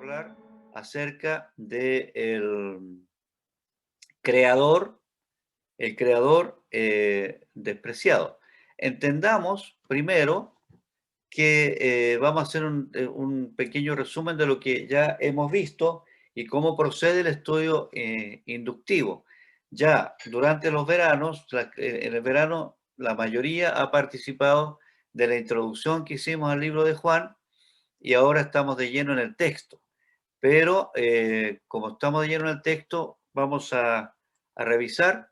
hablar acerca de creador, el creador despreciado. Entendamos primero que vamos a hacer un pequeño resumen de lo que ya hemos visto y cómo procede el estudio inductivo. Ya durante los veranos, en el verano, la mayoría ha participado de la introducción que hicimos al libro de Juan y ahora estamos de lleno en el texto. Pero como estamos de lleno en el texto, vamos a revisar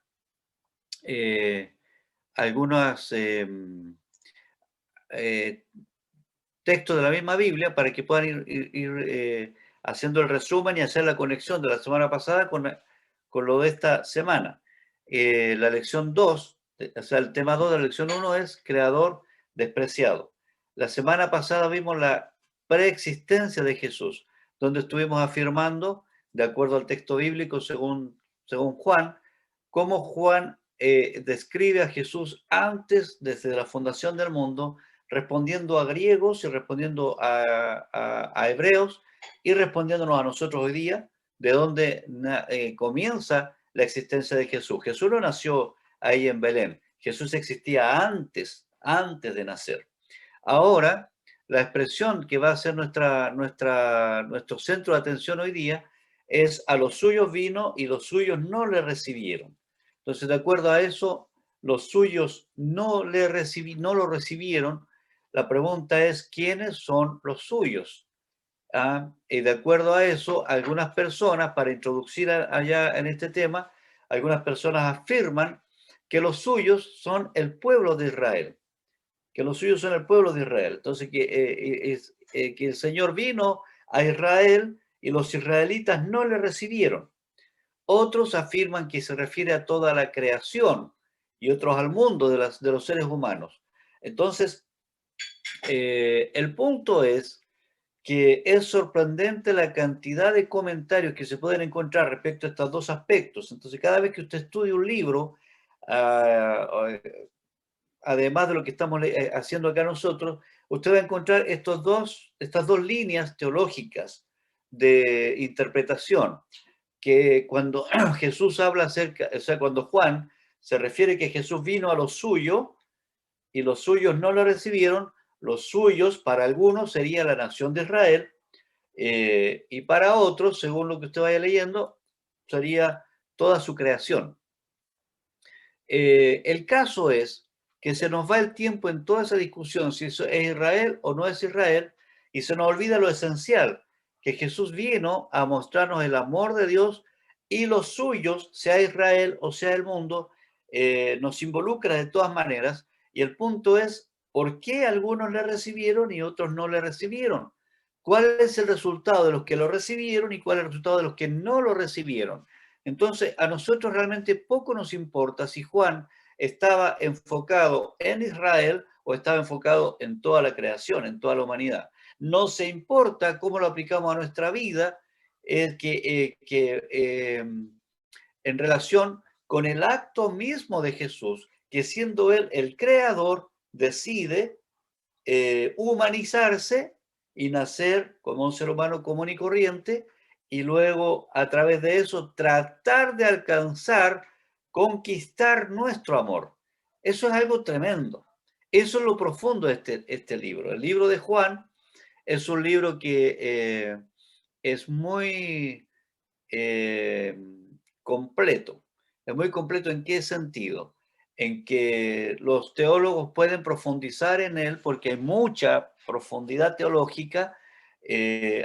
algunos eh, textos de la misma Biblia para que puedan ir haciendo el resumen y hacer la conexión de la semana pasada con lo de esta semana. La lección 2, o sea, el tema 2 de la lección 1 es creador despreciado. La semana pasada vimos la preexistencia de Jesús, donde estuvimos afirmando, de acuerdo al texto bíblico según Juan, cómo Juan describe a Jesús antes, desde la fundación del mundo, respondiendo a griegos y respondiendo a hebreos y respondiéndonos a nosotros hoy día, de donde comienza la existencia de Jesús. Jesús no nació ahí en Belén, Jesús existía antes de nacer. Ahora, la expresión que va a ser nuestro centro de atención hoy día es: a los suyos vino y los suyos no le recibieron. Entonces, de acuerdo a eso, los suyos no lo recibieron. La pregunta es: ¿quiénes son los suyos? Y de acuerdo a eso, algunas personas, para introducir allá en este tema, algunas personas afirman que los suyos son el pueblo de Israel, que los suyos son el pueblo de Israel. Entonces, que el Señor vino a Israel y los israelitas no le recibieron. Otros afirman que se refiere a toda la creación y otros al mundo de los seres humanos. Entonces, el punto es que es sorprendente la cantidad de comentarios que se pueden encontrar respecto a estos dos aspectos. Entonces, cada vez que usted estudia un libro, uh, además de lo que estamos haciendo acá nosotros, usted va a encontrar estas dos líneas teológicas de interpretación, que cuando Jesús habla acerca, o sea, cuando Juan se refiere que Jesús vino a lo suyo y los suyos no lo recibieron, los suyos para algunos sería la nación de Israel, y para otros, según lo que usted vaya leyendo, sería toda su creación. El caso es que se nos va el tiempo en toda esa discusión, si eso es Israel o no es Israel, y se nos olvida lo esencial, que Jesús vino a mostrarnos el amor de Dios y los suyos, sea Israel o sea el mundo, nos involucra de todas maneras, y el punto es: ¿por qué algunos le recibieron y otros no le recibieron? ¿Cuál es el resultado de los que lo recibieron y cuál es el resultado de los que no lo recibieron? Entonces, a nosotros realmente poco nos importa si Juan estaba enfocado en Israel o estaba enfocado en toda la creación, en toda la humanidad. No se importa cómo lo aplicamos a nuestra vida, en relación con el acto mismo de Jesús, que siendo Él el creador, decide humanizarse y nacer como un ser humano común y corriente, y luego a través de eso tratar de alcanzar, conquistar nuestro amor. Eso es algo tremendo. Eso es lo profundo de este libro. El libro de Juan es un libro que es muy eh, completo. Es muy completo. ¿En qué sentido? En que los teólogos pueden profundizar en él porque hay mucha profundidad teológica.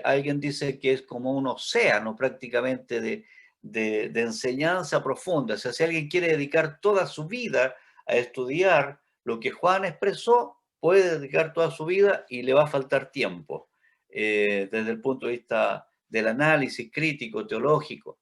Alguien dice que es como un océano prácticamente de enseñanza profunda. O sea, si alguien quiere dedicar toda su vida a estudiar lo que Juan expresó, puede dedicar toda su vida y le va a faltar tiempo, desde el punto de vista del análisis crítico, teológico.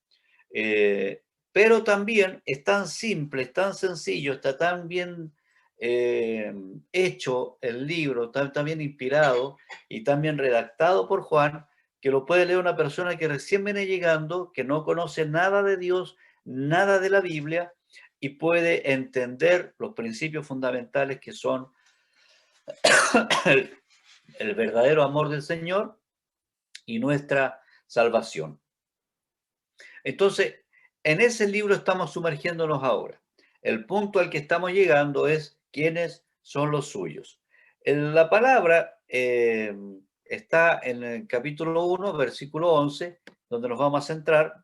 Pero también es tan simple, es tan sencillo, está tan bien hecho el libro, tan bien inspirado y tan bien redactado por Juan, que lo puede leer una persona que recién viene llegando, que no conoce nada de Dios, nada de la Biblia, y puede entender los principios fundamentales que son el verdadero amor del Señor y nuestra salvación. Entonces, en ese libro estamos sumergiéndonos ahora. El punto al que estamos llegando es quiénes son los suyos. La palabra está en el capítulo 1, versículo 11, donde nos vamos a centrar,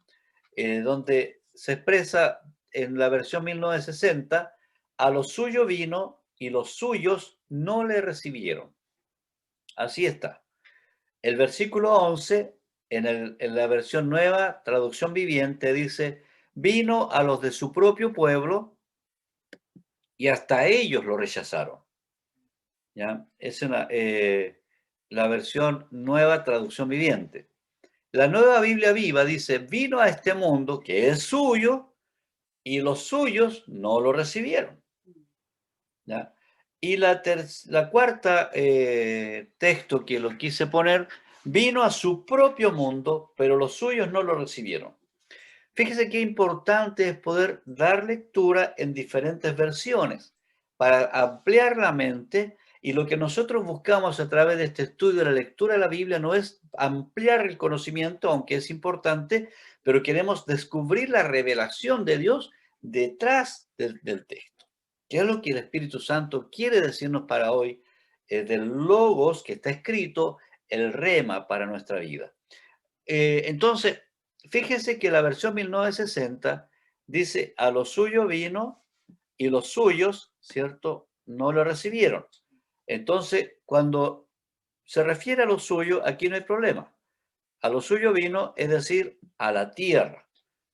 donde se expresa en la versión 1960, a lo suyo vino y los suyos no le recibieron. Así está. El versículo 11, en la versión nueva, traducción viviente, dice, vino a los de su propio pueblo y hasta ellos lo rechazaron. ¿Ya? Es la versión nueva, traducción viviente. La nueva Biblia viva dice, vino a este mundo que es suyo y los suyos no lo recibieron. ¿Ya? Y la cuarta texto que lo quise poner, vino a su propio mundo, pero los suyos no lo recibieron. Fíjese qué importante es poder dar lectura en diferentes versiones para ampliar la mente, y lo que nosotros buscamos a través de este estudio de la lectura de la Biblia no es ampliar el conocimiento, aunque es importante, pero queremos descubrir la revelación de Dios detrás del texto. ¿Qué es lo que el Espíritu Santo quiere decirnos para hoy del logos que está escrito, el rema para nuestra vida? Entonces, fíjese que la versión 1960 dice, a lo suyo vino y los suyos, ¿cierto? No lo recibieron. Entonces, cuando se refiere a lo suyo, aquí no hay problema. A lo suyo vino, es decir, a la tierra.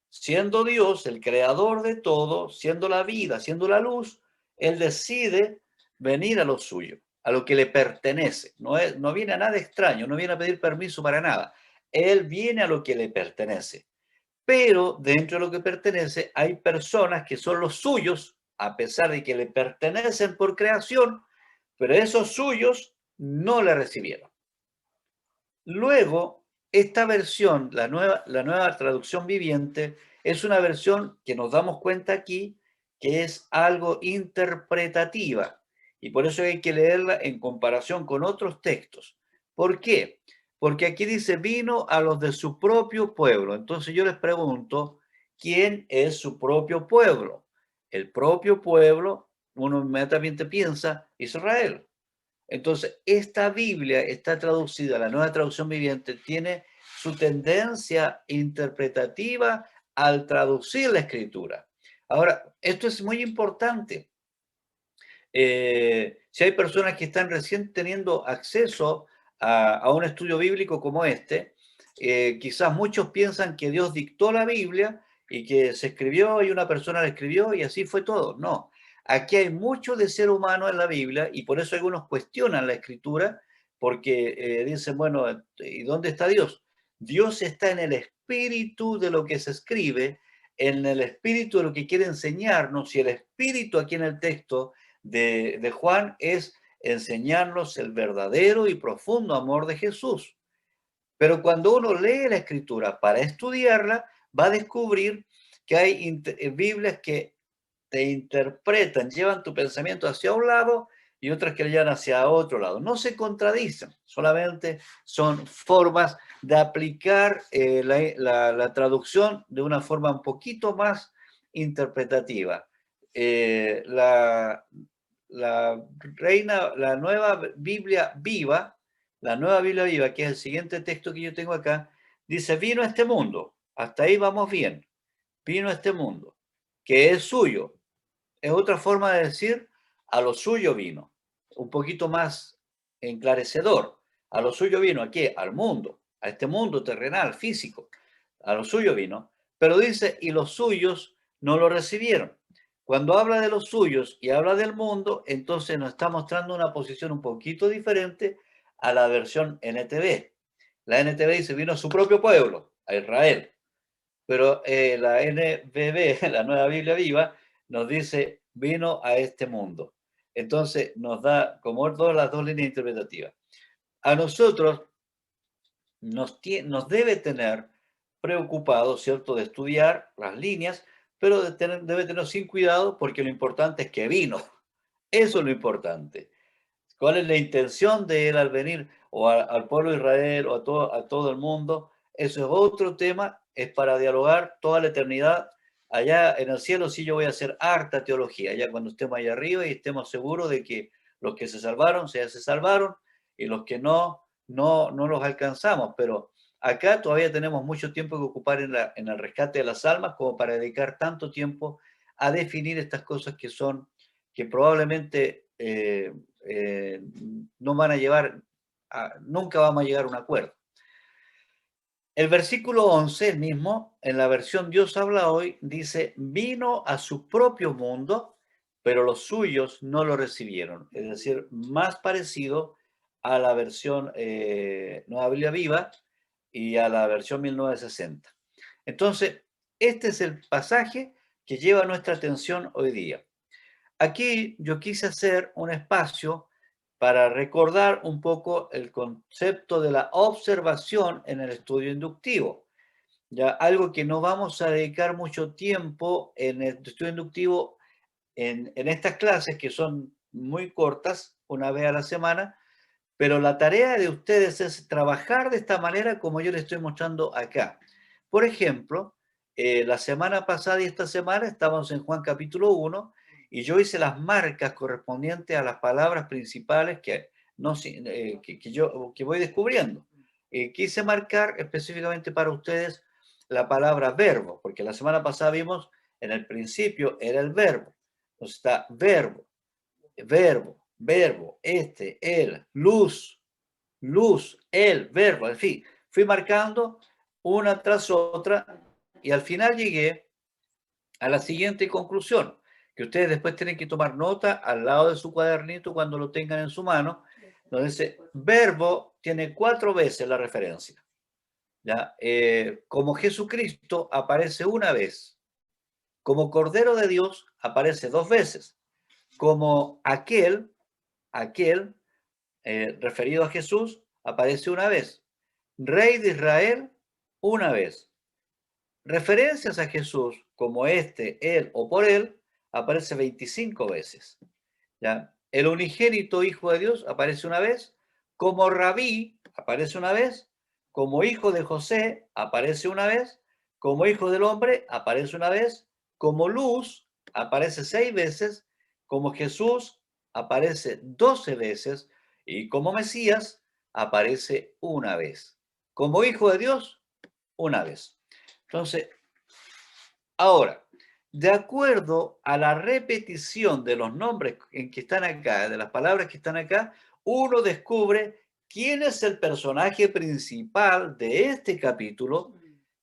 Siendo Dios el creador de todo, siendo la vida, siendo la luz, Él decide venir a lo suyo, a lo que le pertenece. No viene a nada extraño, no viene a pedir permiso para nada. Él viene a lo que le pertenece. Pero dentro de lo que pertenece hay personas que son los suyos, a pesar de que le pertenecen por creación, pero esos suyos no le recibieron. Luego, esta versión, la nueva traducción viviente, es una versión que nos damos cuenta aquí que es algo interpretativa, y por eso hay que leerla en comparación con otros textos. ¿Por qué? Porque aquí dice, vino a los de su propio pueblo. Entonces yo les pregunto, ¿quién es su propio pueblo? El propio pueblo, uno inmediatamente piensa, Israel. Entonces, esta Biblia está traducida, la nueva traducción viviente, tiene su tendencia interpretativa al traducir la escritura. Ahora, esto es muy importante. Si hay personas que están recién teniendo acceso a un estudio bíblico como este, quizás muchos piensan que Dios dictó la Biblia y que se escribió y una persona la escribió y así fue todo. No, aquí hay mucho de ser humano en la Biblia y por eso algunos cuestionan la escritura porque dicen, bueno, ¿y dónde está Dios? Dios está en el espíritu de lo que se escribe, en el espíritu de lo que quiere enseñarnos, y el espíritu aquí en el texto de Juan es enseñarnos el verdadero y profundo amor de Jesús. Pero cuando uno lee la escritura para estudiarla, va a descubrir que hay Biblias que te interpretan, llevan tu pensamiento hacia un lado y otras que lo llevan hacia otro lado. No se contradicen, solamente son formas de aplicar la traducción de una forma un poquito más interpretativa. La nueva Biblia viva, la nueva Biblia viva, que es el siguiente texto que yo tengo acá, dice, vino a este mundo, hasta ahí vamos bien, vino a este mundo, que es suyo. Es otra forma de decir, a lo suyo vino, un poquito más enclarecedor. A lo suyo vino, ¿a qué? Al mundo, a este mundo terrenal, físico. A lo suyo vino, pero dice, y los suyos no lo recibieron. Cuando habla de los suyos y habla del mundo, entonces nos está mostrando una posición un poquito diferente a la versión NTV. La NTV dice, vino a su propio pueblo, a Israel. Pero la NBB, la Nueva Biblia Viva, nos dice, vino a este mundo. Entonces nos da como las dos líneas interpretativas. A nosotros nos debe tener preocupados, ¿cierto?, de estudiar las líneas, pero debe tener sin cuidado porque lo importante es que vino. Eso es lo importante. ¿Cuál es la intención de él al venir o al pueblo de Israel o a todo el mundo? eso es otro tema, es para dialogar toda la eternidad. Allá en el cielo sí yo voy a hacer harta teología, ya cuando estemos allá arriba y estemos seguros de que los que se salvaron, se salvaron, y los que no, no los alcanzamos. Pero acá todavía tenemos mucho tiempo que ocupar en el rescate de las almas como para dedicar tanto tiempo a definir estas cosas que son, que probablemente no van a llevar, nunca vamos a llegar a un acuerdo. El versículo 11, el mismo, en la versión Dios habla hoy, dice, vino a su propio mundo, pero los suyos no lo recibieron. Es decir, más parecido a la versión Nueva Biblia Viva y a la versión 1960. Entonces, este es el pasaje que lleva nuestra atención hoy día. Aquí yo quise hacer un espacio para recordar un poco el concepto de la observación en el estudio inductivo. Ya, algo que no vamos a dedicar mucho tiempo en el estudio inductivo en estas clases que son muy cortas, una vez a la semana, pero la tarea de ustedes es trabajar de esta manera como yo les estoy mostrando acá. Por ejemplo, la semana pasada y esta semana estamos en Juan capítulo 1 y yo hice las marcas correspondientes a las palabras principales no, que voy descubriendo. Quise marcar específicamente para ustedes la palabra verbo, porque la semana pasada vimos en el principio era el verbo. Entonces está verbo, él, luz, el, verbo, en fin. Fui marcando una tras otra y al final llegué a la siguiente conclusión, que ustedes después tienen que tomar nota al lado de su cuadernito cuando lo tengan en su mano, donde dice verbo tiene 4 veces la referencia. ¿Ya? Como Jesucristo aparece una vez, como Cordero de Dios aparece 2 veces, como aquel referido a Jesús, aparece una vez. Rey de Israel, una vez. Referencias a Jesús como este, él o por él, aparece 25 veces. ¿Ya? El unigénito Hijo de Dios aparece una vez. Como Rabí, aparece una vez. Como hijo de José, aparece una vez. Como hijo del hombre, aparece una vez. Como luz, aparece 6 veces. Como Jesús, aparece 12 veces. Y como Mesías, aparece una vez. Como hijo de Dios, una vez. Entonces, ahora, de acuerdo a la repetición de los nombres en que están acá, de las palabras que están acá, uno descubre quién es el personaje principal de este capítulo,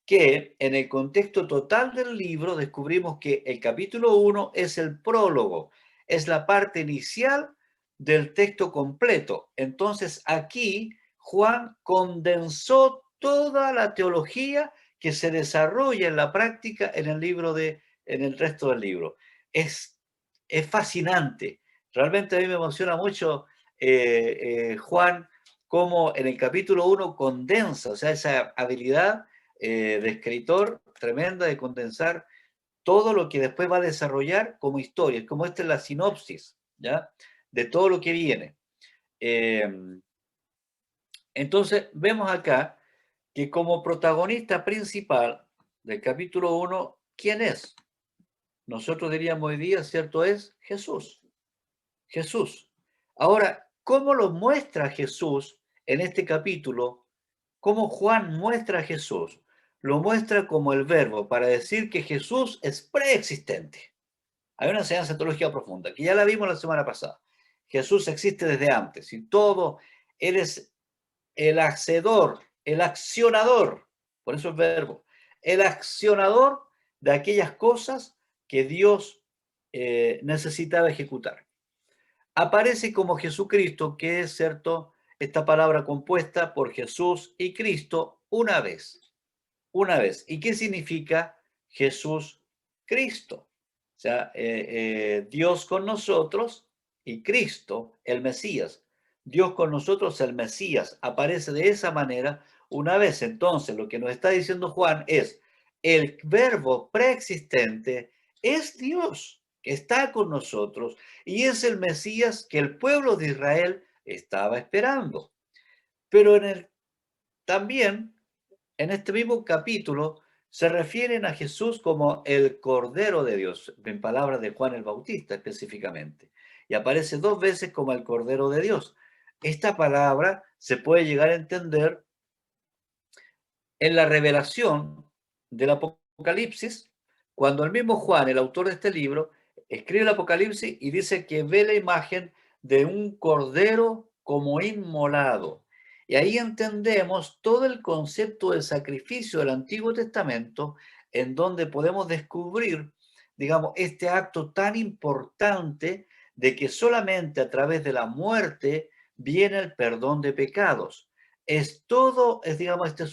que en el contexto total del libro descubrimos que el capítulo 1 es el prólogo, es la parte inicial del texto completo. Entonces aquí Juan condensó toda la teología que se desarrolla en la práctica en en el resto del libro. Es, es fascinante. Realmente a mí me emociona mucho, Juan, cómo en el capítulo 1 condensa, o sea, esa habilidad de escritor tremenda de condensar todo lo que después va a desarrollar como historia, como esta es la sinopsis, ¿ya? De todo lo que viene. Eh, entonces, vemos acá que como protagonista principal del capítulo 1, ¿quién es? Nosotros diríamos hoy día, ¿cierto? Es Jesús. Jesús. Ahora, ¿cómo lo muestra Jesús en este capítulo? ¿Cómo Juan muestra a Jesús? Lo muestra como el verbo para decir que Jesús es preexistente. Hay una enseñanza teológica profunda, que ya la vimos la semana pasada. Jesús existe desde antes y todo, Él es el hacedor, el accionador, por eso el verbo, el accionador de aquellas cosas que Dios necesitaba ejecutar. Aparece como Jesucristo, que es cierto, esta palabra compuesta por Jesús y Cristo una vez. Una vez. ¿Y qué significa Jesús Cristo? O sea, Dios con nosotros y Cristo, el Mesías. Dios con nosotros, el Mesías, aparece de esa manera una vez. Entonces, lo que nos está diciendo Juan es, el verbo preexistente es Dios, que está con nosotros, y es el Mesías que el pueblo de Israel estaba esperando. Pero también en este mismo capítulo se refieren a Jesús como el Cordero de Dios, en palabras de Juan el Bautista específicamente, y aparece 2 veces como el Cordero de Dios. Esta palabra se puede llegar a entender en la revelación del Apocalipsis, cuando el mismo Juan, el autor de este libro, escribe el Apocalipsis y dice que ve la imagen de un cordero como inmolado. Y ahí entendemos todo el concepto del sacrificio del Antiguo Testamento, en donde podemos descubrir, digamos, este acto tan importante de que solamente a través de la muerte viene el perdón de pecados. Es todo, es, digamos, esta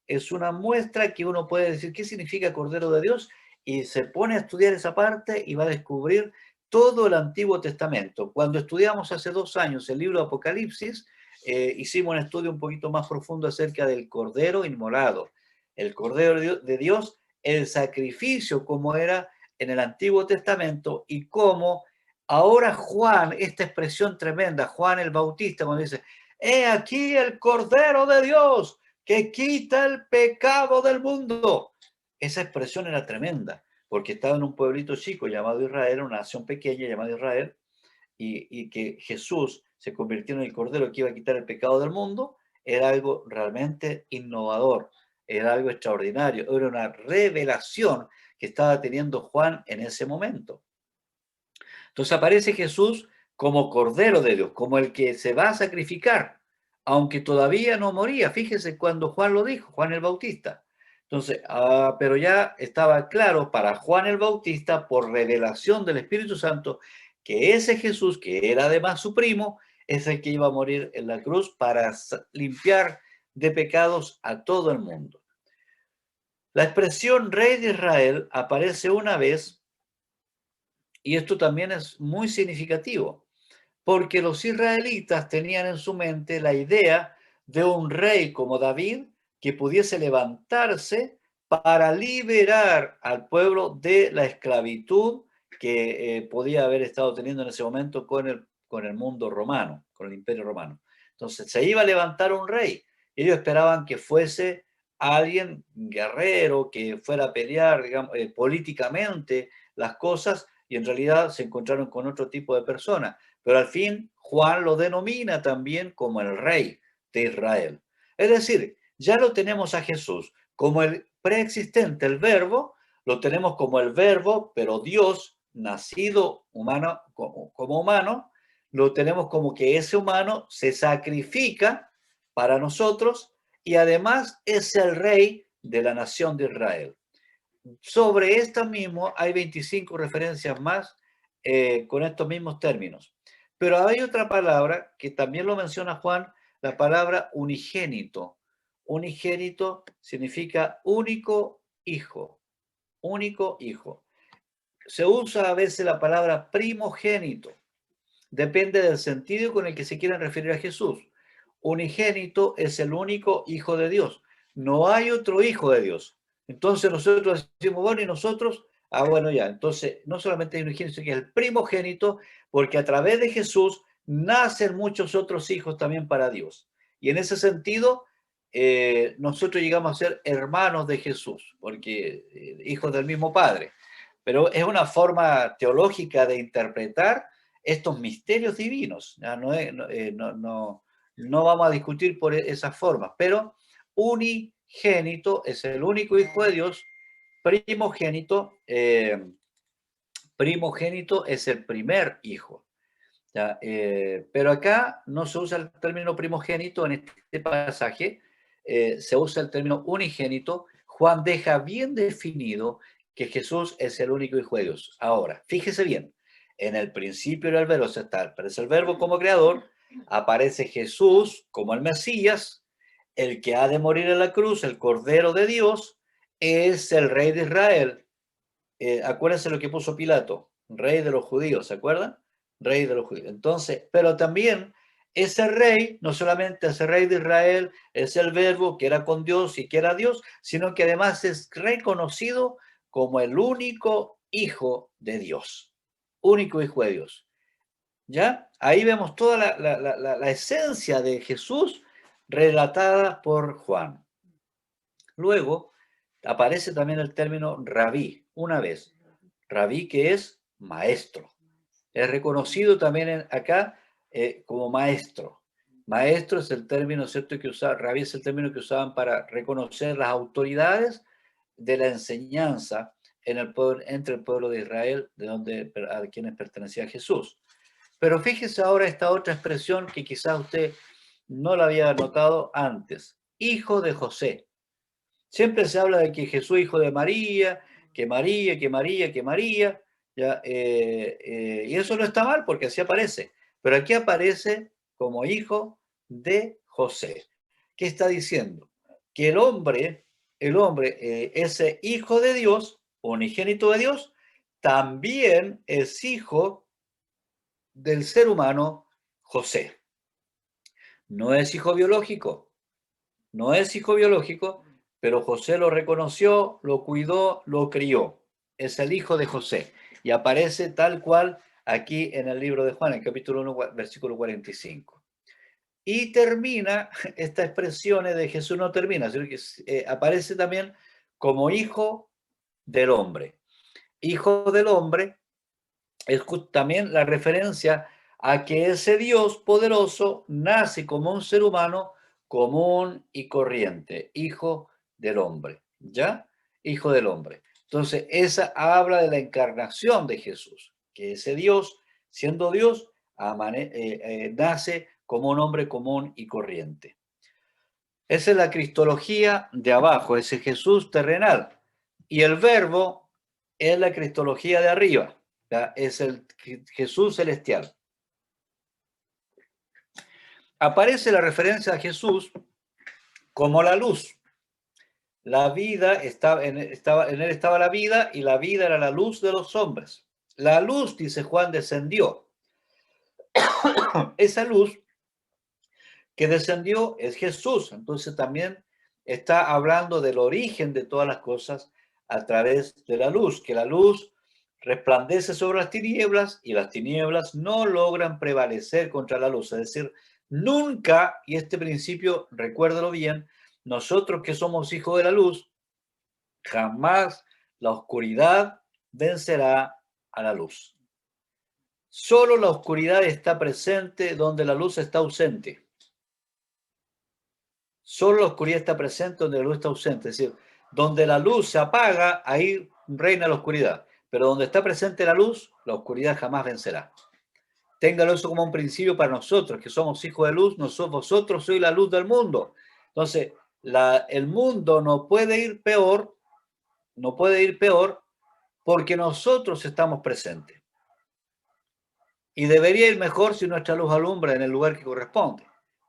es una muestra que uno puede decir qué significa Cordero de Dios y se pone a estudiar esa parte y va a descubrir todo el Antiguo Testamento. Cuando estudiamos hace 2 años el libro de Apocalipsis, hicimos un estudio un poquito más profundo acerca del Cordero inmolado, el Cordero de Dios, el sacrificio como era en el Antiguo Testamento y cómo ahora Juan, esta expresión tremenda, Juan el Bautista, cuando dice, he aquí el Cordero de Dios que quita el pecado del mundo. Esa expresión era tremenda, porque estaba en un pueblito chico llamado Israel, una nación pequeña llamada Israel, y que Jesús se convirtió en el Cordero que iba a quitar el pecado del mundo, era algo realmente innovador, era algo extraordinario, era una revelación que estaba teniendo Juan en ese momento. Entonces aparece Jesús como Cordero de Dios, como el que se va a sacrificar, aunque todavía no moría. Fíjese cuando Juan lo dijo, Juan el Bautista. Entonces, pero ya estaba claro para Juan el Bautista, por revelación del Espíritu Santo, que ese Jesús, que era además su primo, es el que iba a morir en la cruz para limpiar de pecados a todo el mundo. La expresión Rey de Israel aparece una vez, y esto también es muy significativo porque los israelitas tenían en su mente la idea de un rey como David que pudiese levantarse para liberar al pueblo de la esclavitud que podía haber estado teniendo en ese momento con el mundo romano, con el imperio romano. Entonces se iba a levantar un rey. Ellos esperaban que fuese alguien guerrero, que fuera a pelear, digamos, políticamente las cosas, y en realidad se encontraron con otro tipo de personas. Pero al fin Juan lo denomina también como el rey de Israel. Es decir, ya lo tenemos a Jesús como el preexistente, el verbo, lo tenemos como el verbo, pero Dios, nacido humano, como humano, lo tenemos como que ese humano se sacrifica para nosotros y además es el rey de la nación de Israel. Sobre esto mismo hay 25 referencias más con estos mismos términos. Pero hay otra palabra que también lo menciona Juan, la palabra unigénito. Unigénito significa único hijo, único hijo. Se usa a veces la palabra primogénito. Depende del sentido con el que se quieran referir a Jesús. Unigénito es el único hijo de Dios. No hay otro hijo de Dios. Entonces nosotros decimos, bueno, y nosotros, bueno, ya. Entonces, no solamente hay un unigénito, sino que es el primogénito, porque a través de Jesús nacen muchos otros hijos también para Dios. Y en ese sentido, nosotros llegamos a ser hermanos de Jesús, porque hijos del mismo Padre. Pero es una forma teológica de interpretar estos misterios divinos. ¿Ya? No vamos a discutir por esas formas, pero unigénito es el único hijo de Dios, primogénito, primogénito es el primer hijo. ¿Ya? Pero acá no se usa el término primogénito en este pasaje, se usa el término unigénito. Juan deja bien definido que Jesús es el único hijo de Dios. Ahora, fíjese bien, en el principio era el verbo, o sea, aparece el verbo como creador, aparece Jesús como el Mesías, el que ha de morir en la cruz, el Cordero de Dios, es el Rey de Israel. Acuérdense lo que puso Pilato, Rey de los judíos, ¿se acuerdan? Rey de los judíos. Entonces, pero también ese rey, no solamente ese rey de Israel, es el verbo que era con Dios y que era Dios, sino que además es reconocido como el único hijo de Dios, único hijo de Dios. ¿Ya? Ahí vemos toda la esencia de Jesús relatada por Juan. Luego aparece también el término rabí, una vez. Rabí, que es maestro. Es reconocido también acá como maestro. Maestro es el término, ¿cierto?, que usaba, rabí es el término que usaban para reconocer las autoridades de la enseñanza en el pueblo, entre el pueblo de Israel, de donde a quienes pertenecía Jesús. Pero fíjese ahora esta otra expresión que quizás usted no la había notado antes. Hijo de José. Siempre se habla de que Jesús hijo de María, que María, que María, que María, ¿ya? Y eso no está mal porque así aparece. Pero aquí aparece como hijo de José. ¿Qué está diciendo? Que ese hijo de Dios, unigénito de Dios, también es hijo del ser humano José. No es hijo biológico, no es hijo biológico, pero José lo reconoció, lo cuidó, lo crió. Es el hijo de José. Y aparece tal cual aquí en el libro de Juan, en capítulo 1, versículo 45. Y termina, esta expresión de Jesús no termina, sino que aparece también como hijo del hombre. Hijo del hombre es también la referencia a que ese Dios poderoso nace como un ser humano común y corriente, hijo del hombre, ¿ya? Hijo del hombre. Entonces, esa habla de la encarnación de Jesús, que ese Dios, siendo Dios, nace como un hombre común y corriente. Esa es la cristología de abajo, ese Jesús terrenal. Y el verbo es la cristología de arriba, ¿ya? Es el Jesús celestial. Aparece la referencia a Jesús como la luz. La vida en él estaba la vida y la vida era la luz de los hombres. La luz, dice Juan, descendió. Esa luz que descendió es Jesús. Entonces también está hablando del origen de todas las cosas a través de la luz, que la luz resplandece sobre las tinieblas y las tinieblas no logran prevalecer contra la luz. Es decir, nunca, y este principio recuérdalo bien, nosotros que somos hijos de la luz, jamás la oscuridad vencerá a la luz. Solo la oscuridad está presente donde la luz está ausente. Solo la oscuridad está presente donde la luz está ausente. Es decir, donde la luz se apaga, ahí reina la oscuridad. Pero donde está presente la luz, la oscuridad jamás vencerá. Téngalo eso como un principio para nosotros, que somos hijos de luz. Vosotros sois la luz del mundo. Entonces, el mundo no puede ir peor porque nosotros estamos presentes. Y debería ir mejor si nuestra luz alumbra en el lugar que corresponde.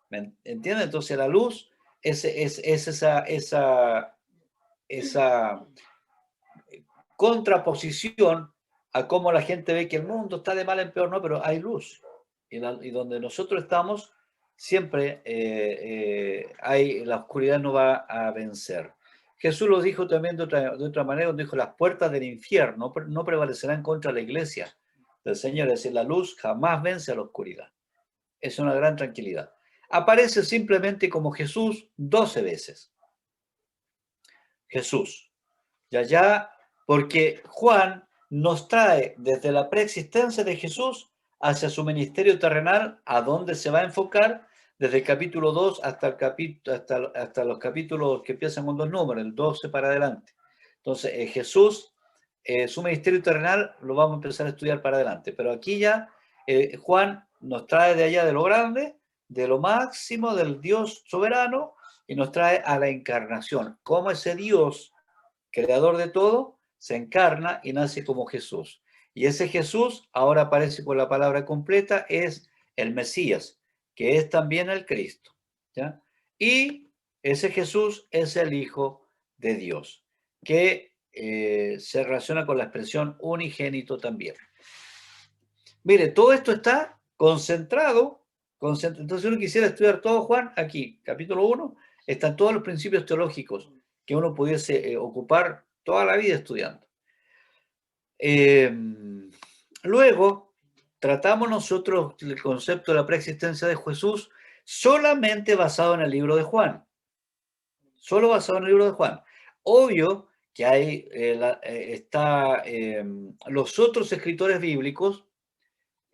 ¿Me entiende? Entonces la luz es esa contraposición a cómo la gente ve que el mundo está de mal en peor, no, pero hay luz. Y donde nosotros estamos, siempre la oscuridad no va a vencer. Jesús lo dijo también de otra manera, dijo, las puertas del infierno no prevalecerán contra la iglesia del Señor, es decir, la luz jamás vence a la oscuridad. Es una gran tranquilidad. Aparece simplemente como Jesús 12 veces. Jesús. Ya, porque Juan nos trae desde la preexistencia de Jesús hacia su ministerio terrenal, a donde se va a enfocar desde el capítulo 2 hasta los capítulos que empiezan con 2 números, el 12 para adelante. Entonces, Jesús, su ministerio terrenal lo vamos a empezar a estudiar para adelante, pero aquí ya Juan nos trae de allá de lo grande, de lo máximo del Dios soberano, y nos trae a la encarnación, cómo ese Dios creador de todo, se encarna y nace como Jesús. Y ese Jesús, ahora aparece con la palabra completa, es el Mesías, que es también el Cristo. ¿Ya? Y ese Jesús es el Hijo de Dios, que se relaciona con la expresión unigénito también. Mire, todo esto está concentrado. Entonces, si uno quisiera estudiar todo, Juan, aquí, capítulo 1, están todos los principios teológicos que uno pudiese ocupar toda la vida estudiando. Luego, tratamos nosotros el concepto de la preexistencia de Jesús solamente basado en el libro de Juan. Solo basado en el libro de Juan. Obvio que hay, los otros escritores bíblicos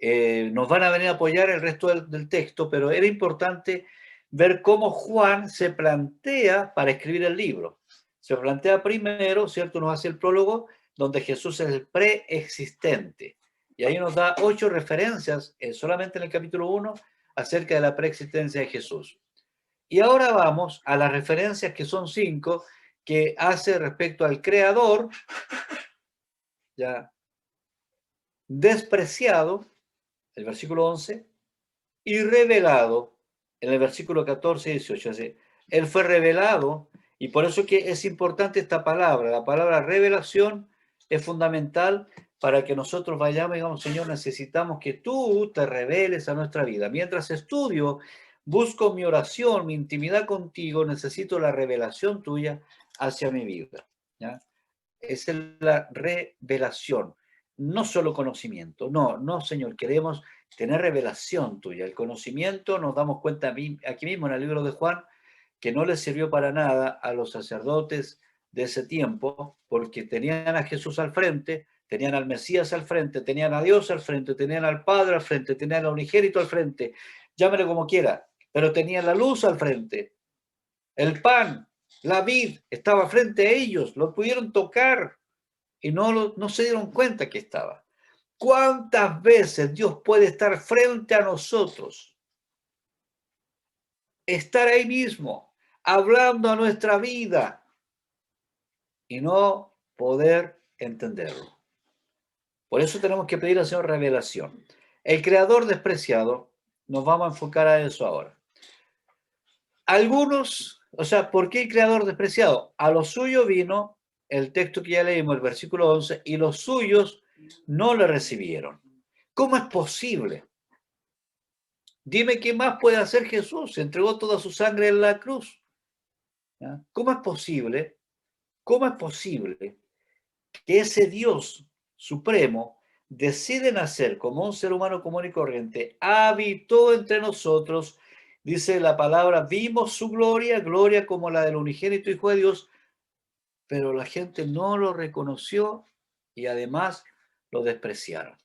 nos van a venir a apoyar el resto del texto, pero era importante ver cómo Juan se plantea para escribir el libro. Se plantea primero, ¿cierto? Nos hace el prólogo, donde Jesús es el preexistente. Y ahí nos da 8 referencias, solamente en el capítulo 1, acerca de la preexistencia de Jesús. Y ahora vamos a las referencias, que son 5, que hace respecto al Creador, ya despreciado, el versículo 11, y revelado en el versículo 14 y 18. Así, él fue revelado, y por eso que es importante esta palabra. La palabra revelación es fundamental para que nosotros vayamos y digamos, Señor, necesitamos que tú te reveles a nuestra vida. Mientras estudio, busco mi oración, mi intimidad contigo, necesito la revelación tuya hacia mi vida. ¿Ya? Esa es la revelación, no solo conocimiento. No, no, Señor, queremos tener revelación tuya. El conocimiento, nos damos cuenta aquí mismo en el libro de Juan, que no les sirvió para nada a los sacerdotes de ese tiempo, porque tenían a Jesús al frente, tenían al Mesías al frente, tenían a Dios al frente, tenían al Padre al frente, tenían al unigénito al frente, llámelo como quiera, pero tenían la luz al frente, el pan, la vid estaba frente a ellos, lo pudieron tocar y no se dieron cuenta que estaba. ¿Cuántas veces Dios puede estar frente a nosotros? Estar ahí mismo, hablando a nuestra vida y no poder entenderlo. Por eso tenemos que pedir al Señor revelación. El creador despreciado, nos vamos a enfocar a eso ahora. Algunos, o sea, ¿por qué el creador despreciado? A lo suyo vino el texto que ya leímos, el versículo 11, y los suyos no le recibieron. ¿Cómo es posible? Dime qué más puede hacer Jesús. Se entregó toda su sangre en la cruz. ¿Ya? ¿Cómo es posible? ¿Cómo es posible que ese Dios supremo decide nacer como un ser humano común y corriente, habitó entre nosotros, dice la palabra, vimos su gloria, gloria como la del unigénito Hijo de Dios, pero la gente no lo reconoció y además lo despreciaron?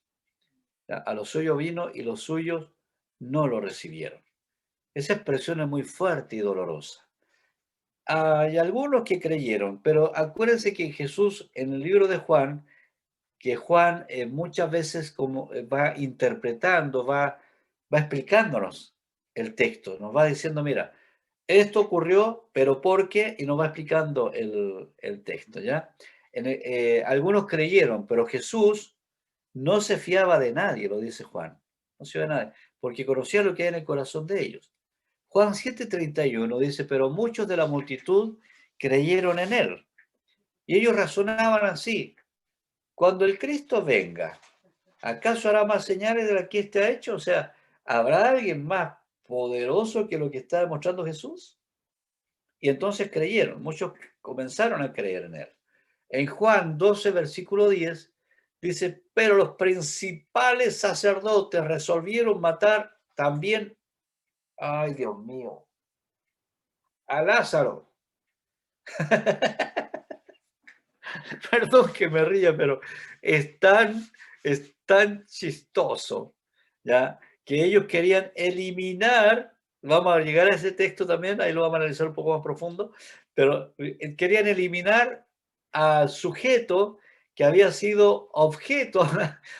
A los suyos vino y los suyos no lo recibieron. Esa expresión es muy fuerte y dolorosa. Hay algunos que creyeron, pero acuérdense que Jesús en el libro de Juan, que Juan muchas veces como va interpretando, va explicándonos el texto, nos va diciendo, mira, esto ocurrió, pero ¿por qué? Y nos va explicando el texto, ¿ya? Algunos creyeron, pero Jesús no se fiaba de nadie, lo dice Juan, no se fiaba de nadie, porque conocía lo que hay en el corazón de ellos. Juan 7:31 dice, pero muchos de la multitud creyeron en él. Y ellos razonaban así, cuando el Cristo venga, ¿acaso hará más señales de las que éste ha hecho? O sea, ¿habrá alguien más poderoso que lo que está demostrando Jesús? Y entonces creyeron, muchos comenzaron a creer en él. En Juan 12, versículo 10, dice, pero los principales sacerdotes resolvieron matar también, ay Dios mío, a Lázaro. Perdón que me ría, pero es tan chistoso, ¿ya? Que ellos querían eliminar, vamos a llegar a ese texto también, ahí lo vamos a analizar un poco más profundo, pero querían eliminar al sujeto que había sido objeto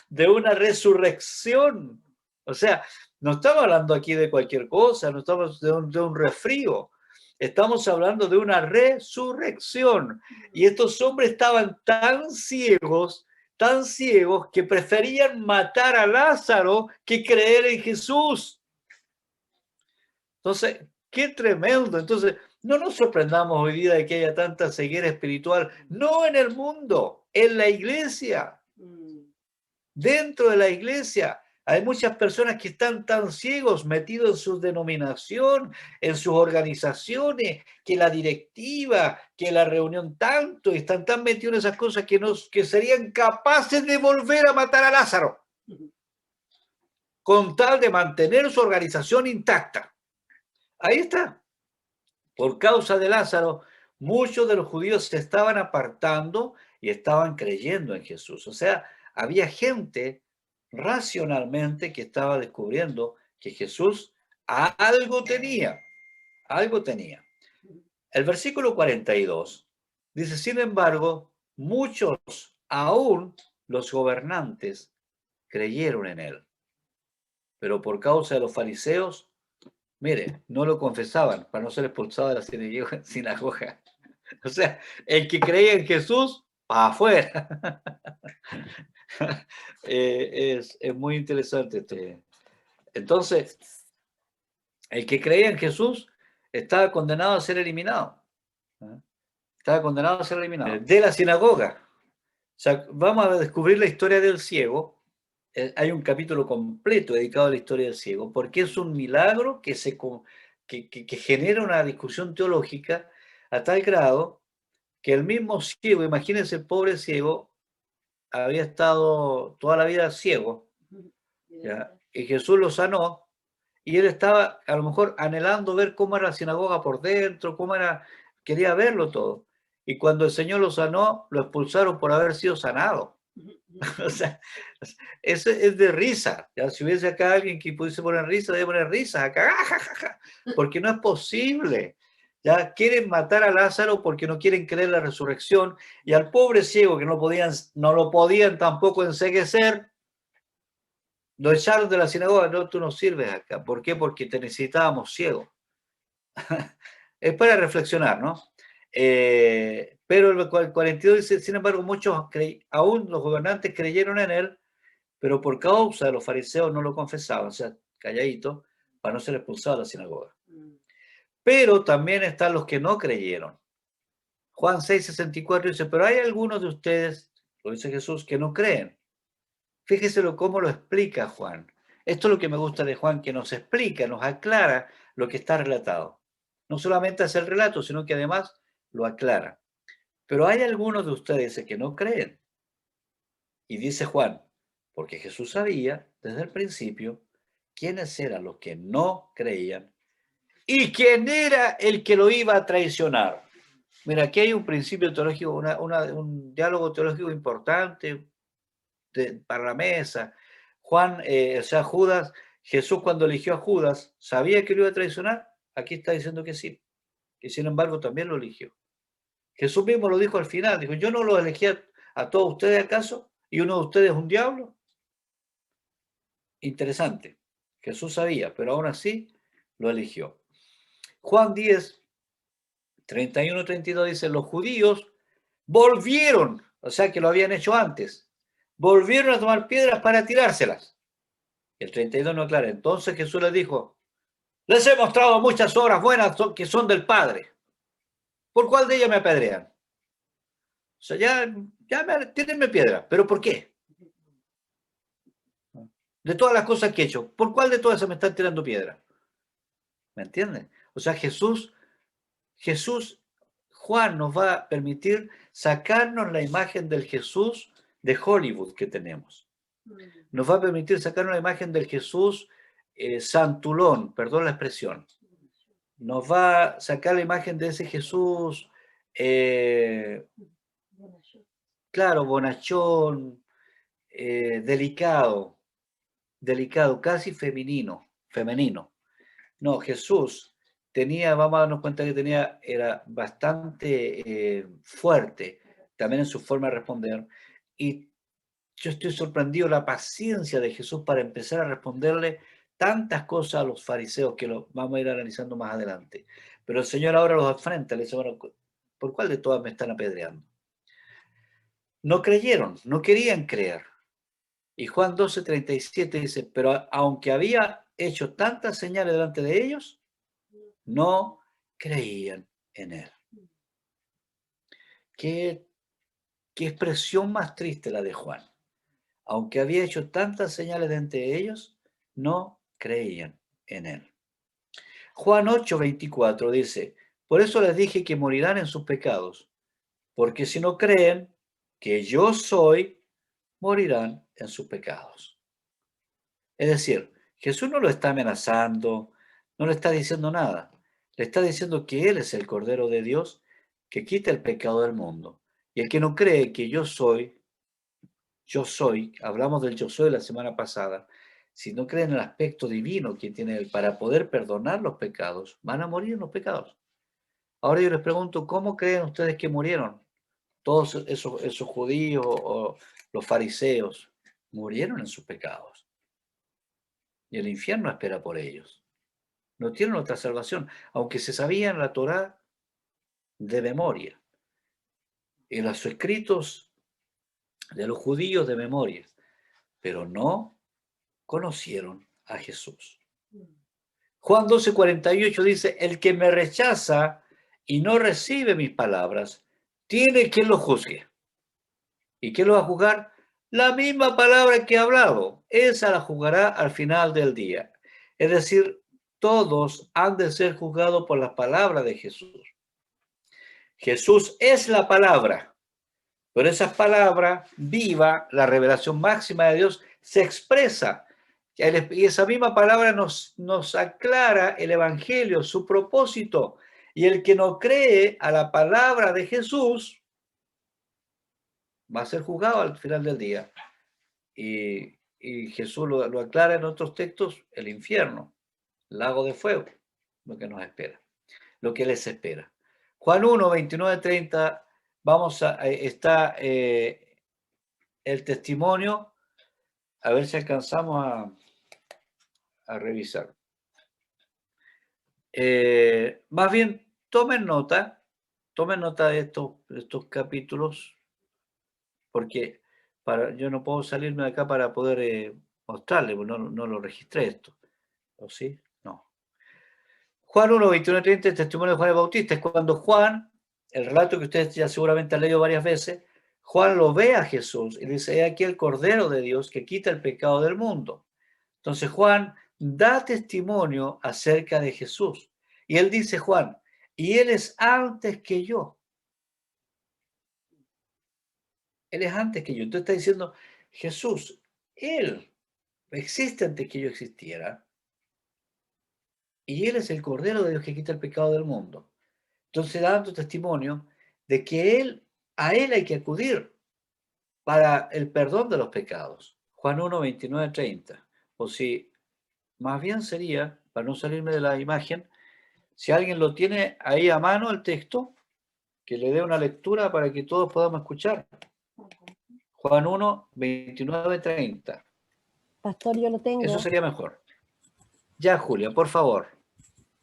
de una resurrección. O sea, no estamos hablando aquí de cualquier cosa, no estamos de un resfrío, estamos hablando de una resurrección. Y estos hombres estaban tan ciegos, que preferían matar a Lázaro que creer en Jesús. Entonces, qué tremendo. Entonces, no nos sorprendamos hoy día de que haya tanta ceguera espiritual, no en el mundo, en la iglesia. Dentro de la iglesia hay muchas personas que están tan ciegos, metidos en su denominación, en sus organizaciones, que la directiva, que la reunión tanto, y están tan metidos en esas cosas que serían capaces de volver a matar a Lázaro, con tal de mantener su organización intacta. Ahí está. Por causa de Lázaro, muchos de los judíos se estaban apartando y estaban creyendo en Jesús. O sea, había gente racionalmente que estaba descubriendo que Jesús algo tenía, algo tenía. El versículo 42 dice, sin embargo, muchos, aún los gobernantes, creyeron en él, pero por causa de los fariseos, mire, no lo confesaban para no ser expulsado de la sinagoga. O sea, el que creía en Jesús, para afuera. Es muy interesante esto. Entonces, el que creía en Jesús estaba condenado a ser eliminado. Estaba condenado a ser eliminado. De la sinagoga. O sea, vamos a descubrir la historia del ciego. Hay un capítulo completo dedicado a la historia del ciego, porque es un milagro que genera una discusión teológica a tal grado que el mismo ciego, imagínense el pobre ciego, había estado toda la vida ciego, ¿ya? Y Jesús lo sanó, y él estaba a lo mejor anhelando ver cómo era la sinagoga por dentro, cómo era, quería verlo todo. Y cuando el Señor lo sanó, lo expulsaron por haber sido sanado. O sea, eso es de risa. ¿Ya? Si hubiese acá alguien que pudiese poner risa, debe poner risa acá, porque no es posible. Ya quieren matar a Lázaro porque no quieren creer la resurrección, y al pobre ciego que no lo podían tampoco enceguecer, lo echaron de la sinagoga. No, tú no sirves acá. ¿Por qué? Porque te necesitábamos ciego. Es para reflexionar, ¿no? Pero el 42 dice, sin embargo, muchos, aún los gobernantes creyeron en él, pero por causa de los fariseos no lo confesaban, o sea, calladito, para no ser expulsado de la sinagoga. Pero también están los que no creyeron. Juan 6:64 dice, pero hay algunos de ustedes, lo dice Jesús, que no creen. Fíjese cómo lo explica Juan. Esto es lo que me gusta de Juan, que nos explica, nos aclara lo que está relatado. No solamente hace el relato, sino que además lo aclara. Pero hay algunos de ustedes que no creen. Y dice Juan, porque Jesús sabía desde el principio quiénes eran los que no creían y quién era el que lo iba a traicionar. Mira, aquí hay un principio teológico, un diálogo teológico importante para la mesa. Juan, o sea, Judas, Jesús cuando eligió a Judas, ¿sabía que lo iba a traicionar? Aquí está diciendo que sí. Y sin embargo también lo eligió. Jesús mismo lo dijo al final, dijo, yo no lo elegí a todos ustedes acaso, y uno de ustedes es un diablo. Interesante. Jesús sabía, pero aún así lo eligió. Juan 10, 31-32 dice, los judíos volvieron, o sea que lo habían hecho antes, volvieron a tomar piedras para tirárselas. El 32 no aclara. Entonces Jesús les dijo, les he mostrado muchas obras buenas que son del Padre. ¿Por cuál de ellas me apedrean? O sea, tírenme piedra. ¿Pero por qué? De todas las cosas que he hecho, ¿por cuál de todas esas me están tirando piedra? ¿Me entienden? O sea, Jesús, Juan nos va a permitir sacarnos la imagen del Jesús de Hollywood que tenemos. Nos va a permitir sacarnos la imagen del Jesús santulón, perdón la expresión. Nos va a sacar la imagen de ese Jesús, claro, bonachón, delicado, casi femenino. No, Jesús vamos a darnos cuenta que era bastante fuerte también en su forma de responder. Y yo estoy sorprendido la paciencia de Jesús para empezar a responderle tantas cosas a los fariseos que lo vamos a ir analizando más adelante. Pero el Señor ahora los afrenta, le dice, bueno, ¿por cuál de todas me están apedreando? No creyeron, no querían creer. Y Juan 12:37 dice, pero aunque había hecho tantas señales delante de ellos, no creían en él. Qué expresión más triste la de Juan. Aunque había hecho tantas señales delante de ellos, no creían en él. Juan 8:24 dice, por eso les dije que morirán en sus pecados, porque si no creen que yo soy, morirán en sus pecados. Es decir, Jesús no lo está amenazando, no le está diciendo nada, le está diciendo que Él es el Cordero de Dios que quita el pecado del mundo. Y el que no cree que yo soy, hablamos del yo soy la semana pasada, si no creen en el aspecto divino que tiene él para poder perdonar los pecados, van a morir en los pecados. Ahora yo les pregunto, ¿cómo creen ustedes que murieron? Todos esos judíos o los fariseos murieron en sus pecados. Y el infierno espera por ellos. No tienen otra salvación, aunque se sabían la Torá de memoria y los escritos de los judíos de memoria, pero no conocieron a Jesús. Juan 12:48 dice, el que me rechaza y no recibe mis palabras, tiene quien lo juzgue. ¿Y quién lo va a juzgar? La misma palabra que he hablado, esa la juzgará al final del día. Es decir, todos han de ser juzgados por las palabras de Jesús. Jesús es la palabra, pero esa palabra viva, la revelación máxima de Dios, se expresa. Y esa misma palabra nos aclara el Evangelio, su propósito. Y el que no cree a la palabra de Jesús va a ser juzgado al final del día. Y Jesús lo aclara en otros textos, el infierno, lago de fuego, lo que nos espera, lo que les espera. Juan 1, 29, 30, está el testimonio, a ver si alcanzamos a revisar. Más bien, tomen nota de estos capítulos, porque yo no puedo salirme de acá para poder mostrarle, porque no lo registré esto. ¿O sí? No. Juan 1, 21, 30, el testimonio de Juan el Bautista. Es cuando Juan, el relato que ustedes ya seguramente han leído varias veces, Juan lo ve a Jesús y dice, he aquí el Cordero de Dios que quita el pecado del mundo. Entonces Juan da testimonio acerca de Jesús. Y él dice, Juan, y él es antes que yo. Él es antes que yo. Entonces está diciendo, Jesús, él existe antes que yo existiera. Y él es el Cordero de Dios que quita el pecado del mundo. Entonces dando testimonio de que a él hay que acudir para el perdón de los pecados. Juan 1, 29, 30. O si, más bien sería, para no salirme de la imagen, si alguien lo tiene ahí a mano el texto, que le dé una lectura para que todos podamos escuchar. Juan 1, 29, 30. Pastor, yo lo tengo. Eso sería mejor. Ya, Julia, por favor.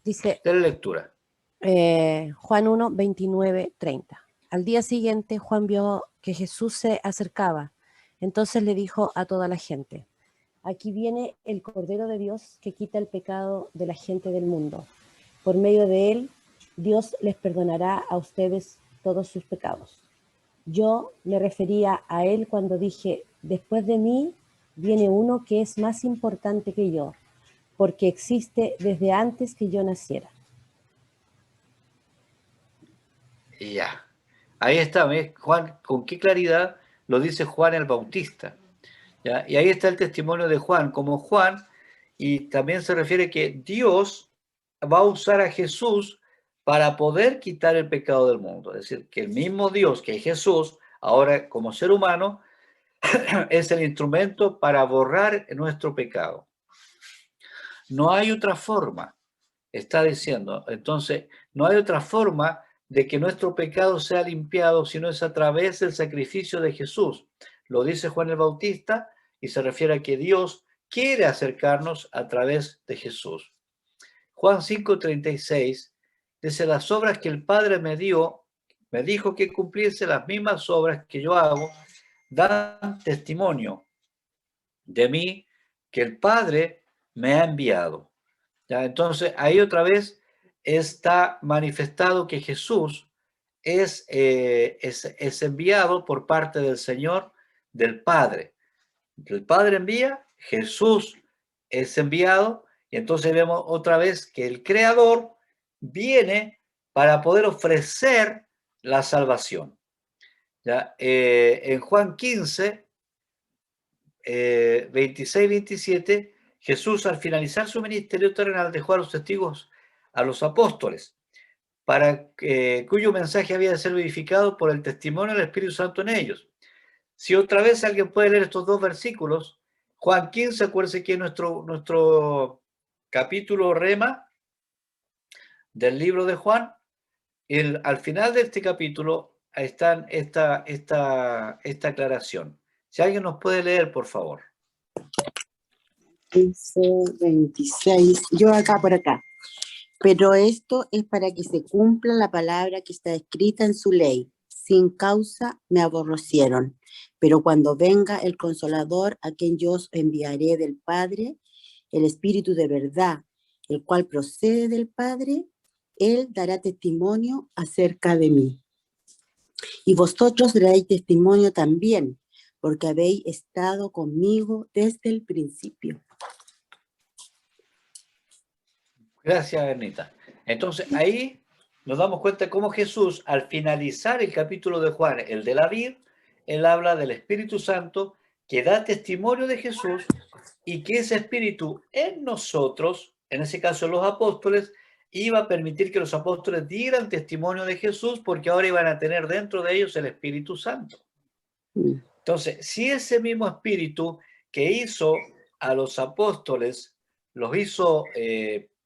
Dice, dale lectura. Juan 1, 29, 30. Al día siguiente, Juan vio que Jesús se acercaba. Entonces le dijo a toda la gente, aquí viene el Cordero de Dios que quita el pecado de la gente del mundo. Por medio de él, Dios les perdonará a ustedes todos sus pecados. Yo me refería a él cuando dije, después de mí viene uno que es más importante que yo, porque existe desde antes que yo naciera. Ya. Ahí está, ¿ves? Juan, con qué claridad lo dice Juan el Bautista. ¿Ya? Y ahí está el testimonio de Juan, como Juan, y también se refiere que Dios va a usar a Jesús para poder quitar el pecado del mundo. Es decir, que el mismo Dios que es Jesús, ahora como ser humano, es el instrumento para borrar nuestro pecado. No hay otra forma, está diciendo. Entonces, no hay otra forma de que nuestro pecado sea limpiado si no es a través del sacrificio de Jesús. Lo dice Juan el Bautista y se refiere a que Dios quiere acercarnos a través de Jesús. Juan 5:36 dice, las obras que el Padre me dijo que cumpliese las mismas obras que yo hago, dan testimonio de mí que el Padre me ha enviado. ¿Ya? Entonces, ahí otra vez está manifestado que Jesús es enviado por parte del Señor, del Padre. El Padre envía, Jesús es enviado, y entonces vemos otra vez que el Creador viene para poder ofrecer la salvación. ¿Ya? En Juan 15, 26, 27, Jesús al finalizar su ministerio terrenal dejó a los testigos, a los apóstoles. cuyo mensaje había de ser verificado por el testimonio del Espíritu Santo en ellos. Si otra vez alguien puede leer estos dos versículos, Juan 15, acuérdense que es nuestro capítulo rema del libro de Juan. Al final de este capítulo está esta aclaración. Si alguien nos puede leer, por favor. 15, 26. Yo acá por acá. Pero esto es para que se cumpla la palabra que está escrita en su ley. Sin causa me aborrecieron. Pero cuando venga el Consolador, a quien yo os enviaré del Padre, el Espíritu de verdad, el cual procede del Padre, él dará testimonio acerca de mí. Y vosotros daréis testimonio también, porque habéis estado conmigo desde el principio. Gracias, Bernita. Entonces, ahí nos damos cuenta cómo Jesús, al finalizar el capítulo de Juan, el de la vid, él habla del Espíritu Santo que da testimonio de Jesús y que ese Espíritu en nosotros, en ese caso los apóstoles, iba a permitir que los apóstoles dieran testimonio de Jesús porque ahora iban a tener dentro de ellos el Espíritu Santo. Entonces, si ese mismo Espíritu que hizo a los apóstoles, los hizo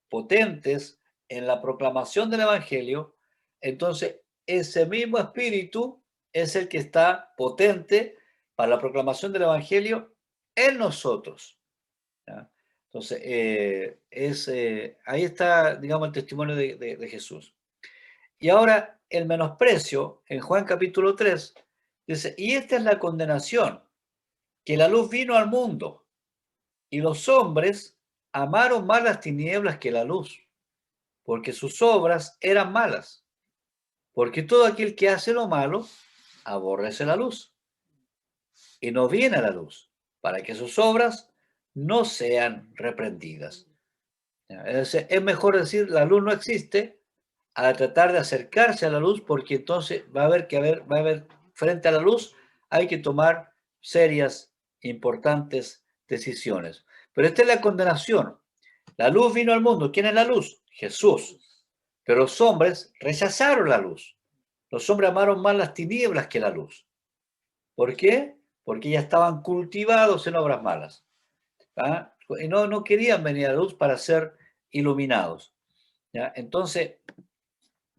potentes en la proclamación del Evangelio, entonces ese mismo Espíritu es el que está potente para la proclamación del Evangelio en nosotros. ¿Ya? Entonces, ahí está, digamos, el testimonio de Jesús. Y ahora el menosprecio, en Juan capítulo 3, dice, y esta es la condenación, que la luz vino al mundo, y los hombres amaron más las tinieblas que la luz, porque sus obras eran malas. Porque todo aquel que hace lo malo, aborrece la luz, y no viene a la luz, para que sus obras no sean reprendidas. Es mejor decir, la luz no existe, a tratar de acercarse a la luz, porque entonces va a haber frente a la luz, hay que tomar serias, importantes decisiones. Pero esta es la condenación. La luz vino al mundo. ¿Quién es la luz? Jesús. Pero los hombres rechazaron la luz. Los hombres amaron más las tinieblas que la luz. ¿Por qué? Porque ya estaban cultivados en obras malas. ¿Ah? Y no querían venir a la luz para ser iluminados. ¿Ya? Entonces,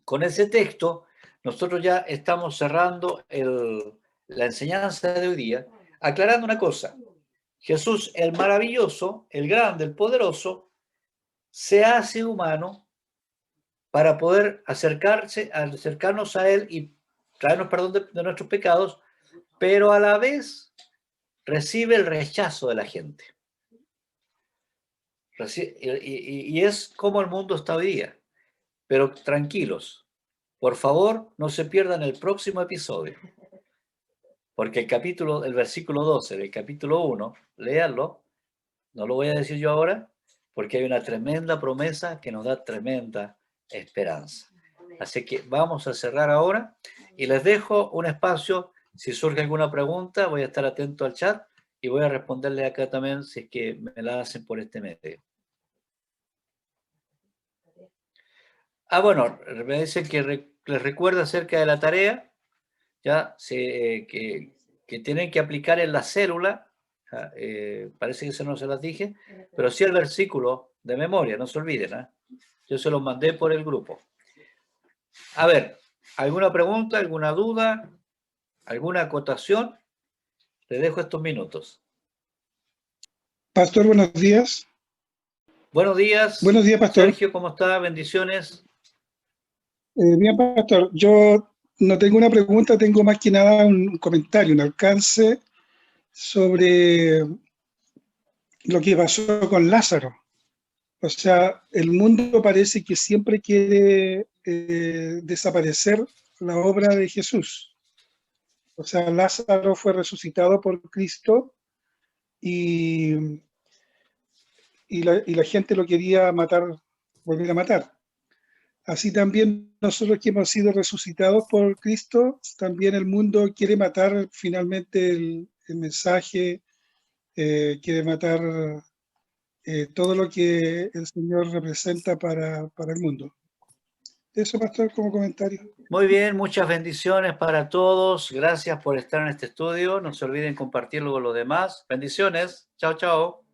con ese texto, nosotros ya estamos cerrando la enseñanza de hoy día, aclarando una cosa. Jesús, el maravilloso, el grande, el poderoso, se hace humano para poder acercarnos a Él y traernos perdón de nuestros pecados, pero a la vez recibe el rechazo de la gente. Y es como el mundo está hoy día. Pero tranquilos, por favor, no se pierdan el próximo episodio. Porque el versículo 12 del capítulo 1, léanlo, no lo voy a decir yo ahora, porque hay una tremenda promesa que nos da tremenda esperanza. Así que vamos a cerrar ahora y les dejo un espacio. Si surge alguna pregunta, voy a estar atento al chat y voy a responderle acá también si es que me la hacen por este medio. Bueno, me dicen que les recuerda acerca de la tarea, ya que tienen que aplicar en la célula. Parece que eso no se las dije, pero sí el versículo de memoria, no se olviden. Yo se los mandé por el grupo. A ver, ¿alguna pregunta, alguna duda, alguna acotación? Les dejo estos minutos. Pastor, buenos días. Buenos días. Buenos días, Pastor. Sergio, ¿cómo está? Bendiciones. Bien, Pastor. Yo no tengo una pregunta, tengo más que nada un comentario, un alcance sobre lo que pasó con Lázaro. O sea, el mundo parece que siempre quiere desaparecer la obra de Jesús. O sea, Lázaro fue resucitado por Cristo y la gente lo quería matar, volver a matar. Así también nosotros que hemos sido resucitados por Cristo, también el mundo quiere matar finalmente el mensaje, quiere matar todo lo que el Señor representa para el mundo. Eso, pastor, como comentario. Muy bien, muchas bendiciones para todos. Gracias por estar en este estudio. No se olviden compartirlo con los demás. Bendiciones. Chao, chao.